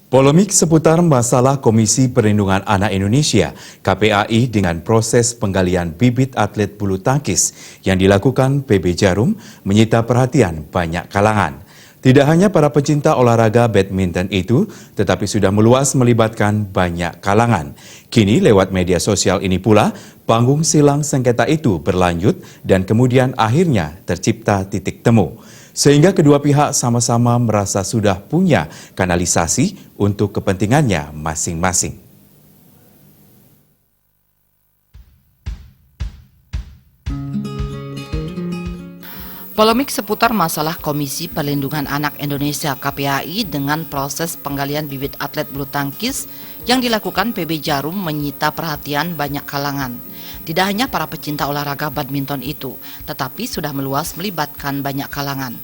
Polemik seputar masalah Komisi Perlindungan Anak Indonesia (KPAI) dengan proses penggalian bibit atlet bulu tangkis yang dilakukan PB Jarum menyita perhatian banyak kalangan. Tidak hanya para pecinta olahraga badminton itu, tetapi sudah meluas melibatkan banyak kalangan. Kini lewat media sosial ini pula, panggung silang sengketa itu berlanjut dan kemudian akhirnya tercipta titik temu. Sehingga kedua pihak sama-sama merasa sudah punya kanalisasi untuk kepentingannya masing-masing. Polemik seputar masalah Komisi Perlindungan Anak Indonesia (KPAI) dengan proses penggalian bibit atlet bulu tangkis yang dilakukan PB Jarum menyita perhatian banyak kalangan. Tidak hanya para pecinta olahraga badminton itu, tetapi sudah meluas melibatkan banyak kalangan.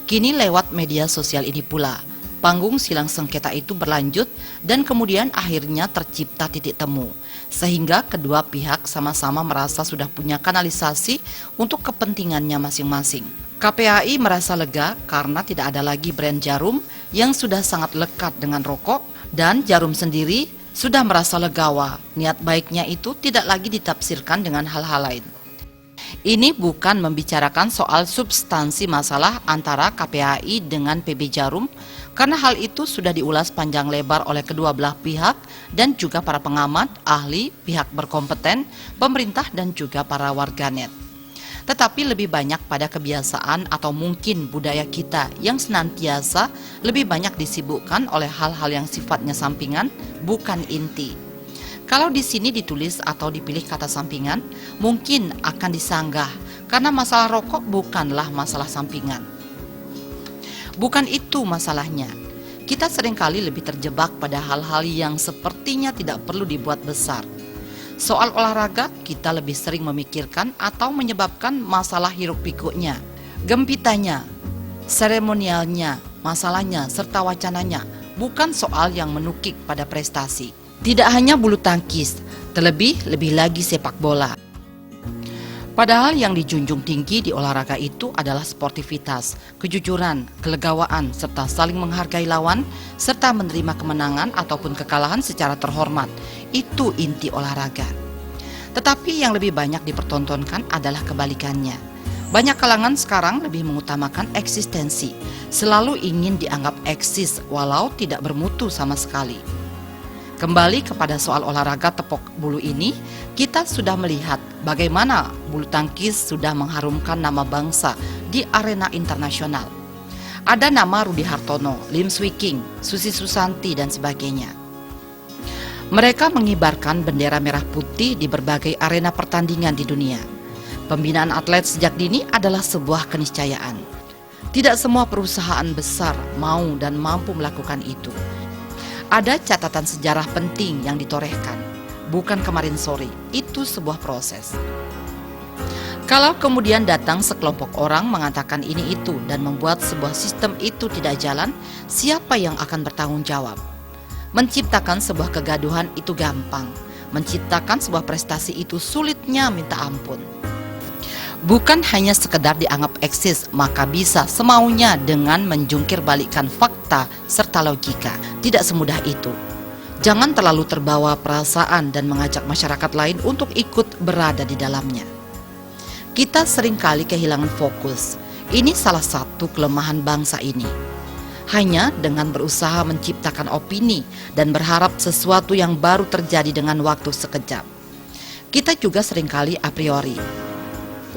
Kini lewat media sosial ini pula, panggung silang sengketa itu berlanjut dan kemudian akhirnya tercipta titik temu. Sehingga kedua pihak sama-sama merasa sudah punya kanalisasi untuk kepentingannya masing-masing. KPAI merasa lega karena tidak ada lagi brand Jarum yang sudah sangat lekat dengan rokok, dan Jarum sendiri sudah merasa legawa. Niat baiknya itu tidak lagi ditafsirkan dengan hal-hal lain. Ini bukan membicarakan soal substansi masalah antara KPAI dengan PB Jarum, karena hal itu sudah diulas panjang lebar oleh kedua belah pihak dan juga para pengamat, ahli, pihak berkompeten, pemerintah dan juga para warganet. Tetapi lebih banyak pada kebiasaan atau mungkin budaya kita yang senantiasa lebih banyak disibukkan oleh hal-hal yang sifatnya sampingan, bukan inti. Kalau di sini ditulis atau dipilih kata sampingan, mungkin akan disanggah karena masalah rokok bukanlah masalah sampingan. Bukan itu masalahnya. Kita seringkali lebih terjebak pada hal-hal yang sepertinya tidak perlu dibuat besar. Soal olahraga, kita lebih sering memikirkan atau menyebabkan masalah hiruk-pikuknya, gempitanya, seremonialnya, masalahnya, serta wacananya, bukan soal yang menukik pada prestasi. Tidak hanya bulu tangkis, lebih lagi sepak bola. Padahal yang dijunjung tinggi di olahraga itu adalah sportivitas, kejujuran, kelegawaan, serta saling menghargai lawan, serta menerima kemenangan ataupun kekalahan secara terhormat. Itu inti olahraga. Tetapi yang lebih banyak dipertontonkan adalah kebalikannya. Banyak kalangan sekarang lebih mengutamakan eksistensi, selalu ingin dianggap eksis walau tidak bermutu sama sekali. Kembali kepada soal olahraga tepok bulu ini, kita sudah melihat bagaimana bulu tangkis sudah mengharumkan nama bangsa di arena internasional. Ada nama Rudi Hartono, Lim Swee King, Susi Susanti, dan sebagainya. Mereka mengibarkan bendera merah putih di berbagai arena pertandingan di dunia. Pembinaan atlet sejak dini adalah sebuah keniscayaan. Tidak semua perusahaan besar mau dan mampu melakukan itu. Ada catatan sejarah penting yang ditorehkan, bukan kemarin sore, itu sebuah proses. Kalau kemudian datang sekelompok orang mengatakan ini itu dan membuat sebuah sistem itu tidak jalan, siapa yang akan bertanggung jawab? Menciptakan sebuah kegaduhan itu gampang, menciptakan sebuah prestasi itu sulitnya minta ampun. Bukan hanya sekedar dianggap eksis, maka bisa semaunya dengan menjungkir balikkan fakta serta logika. Tidak semudah itu. Jangan terlalu terbawa perasaan dan mengajak masyarakat lain untuk ikut berada di dalamnya. Kita seringkali kehilangan fokus. Ini salah satu kelemahan bangsa ini. Hanya dengan berusaha menciptakan opini dan berharap sesuatu yang baru terjadi dengan waktu sekejap. Kita juga seringkali a priori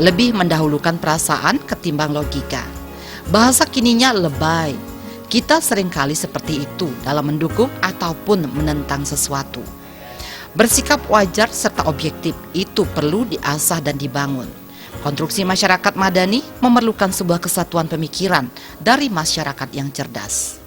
lebih mendahulukan perasaan ketimbang logika. Bahasa kininya lebay. Kita seringkali seperti itu dalam mendukung ataupun menentang sesuatu. Bersikap wajar serta objektif itu perlu diasah dan dibangun. Konstruksi masyarakat madani memerlukan sebuah kesatuan pemikiran dari masyarakat yang cerdas.